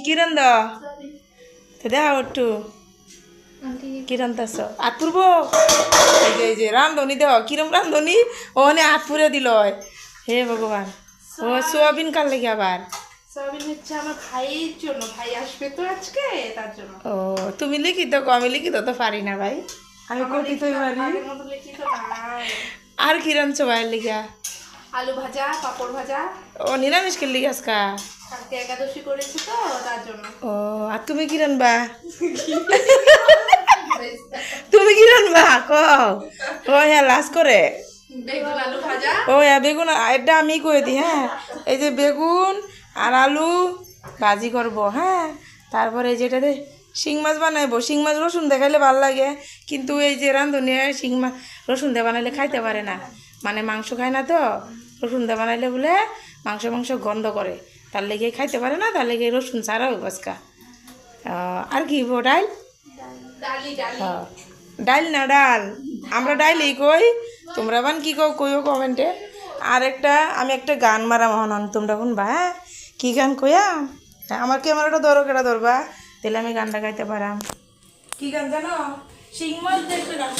কি রান্ধ দেখা একটু কি রান্ধাছ হাত পুরব এই যে রান্ধনি দেহ কিরম রান্ধনি ওখানে হাত পুরে দিল হে ভগবান ও সোয়াবিন কার লেগে আবার সোয়াবিন হচ্ছে আমার ভাইয়ের জন্য, ভাই আসবে তো আজকে তার জন্য। ও তুমি লিখিত গো আমি লিখিত তো পারি না ভাই আমি কোটি তো পারি আগের মতো লিখিত নাই। আর কি রাঁধছো ভাইয়ের লিগা আলু ভাজা, পাপড় ভাজা। ও নিরামিষ কে লিগা আজকা কালকে একাদশী করেছি তো তার জন্য। ও আর তুমি কি রানবা তুমি কি রানবা ও হ্যাঁ লাস্ট করে বেগুন আলু ভাজা। ও হ্যাঁ বেগুন এটা আমি কয়ে দিই হ্যাঁ এই যে বেগুন আর আলু ভাজি করবো হ্যাঁ তারপরে যেটাতে শিং মাছ বানাইবো শিং মাছ রসুন দেখাইলে ভালো লাগে কিন্তু এই যে রাঁধুনি শিং মাছ রসুন দিয়ে বানাইলে খাইতে পারে না মানে মাংস খায় না তো রসুন দিয়ে বানাইলে বলে মাংস গন্ধ করে তার লেগে খাইতে পারে না তার লেগে রসুন ছাড়া ওই বসকা আর কি ডাইল হ্যাঁ ডাইল না ডাল আমরা ডাইলই কই তোমরা বান কি কইও কমেন্টে আর একটা আমি একটা গান মারা মহান তোমরা শুনবা হ্যাঁ কি গান কইয়া আমার ক্যামেরাটা ধরো কেটা ধরবা তাহলে আমি গানটা গাইতে পারাম কি গান জানো শিং মাছ দেখবে গান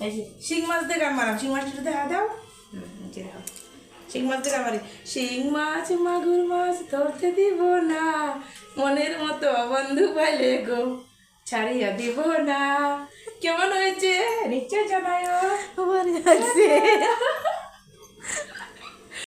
এই যে শিং মাছ দিয়ে গান মারাম শিং মাছটা দেখা দাও শিং মাছ দিয়ে গান মারি শিং মাছ মাগুর মাছ ধরতে দিব না মনের মতো বন্ধু পাইলে গো ছাড়িয়া দিব না কেমন হয়েছে নিশ্চয় জানায়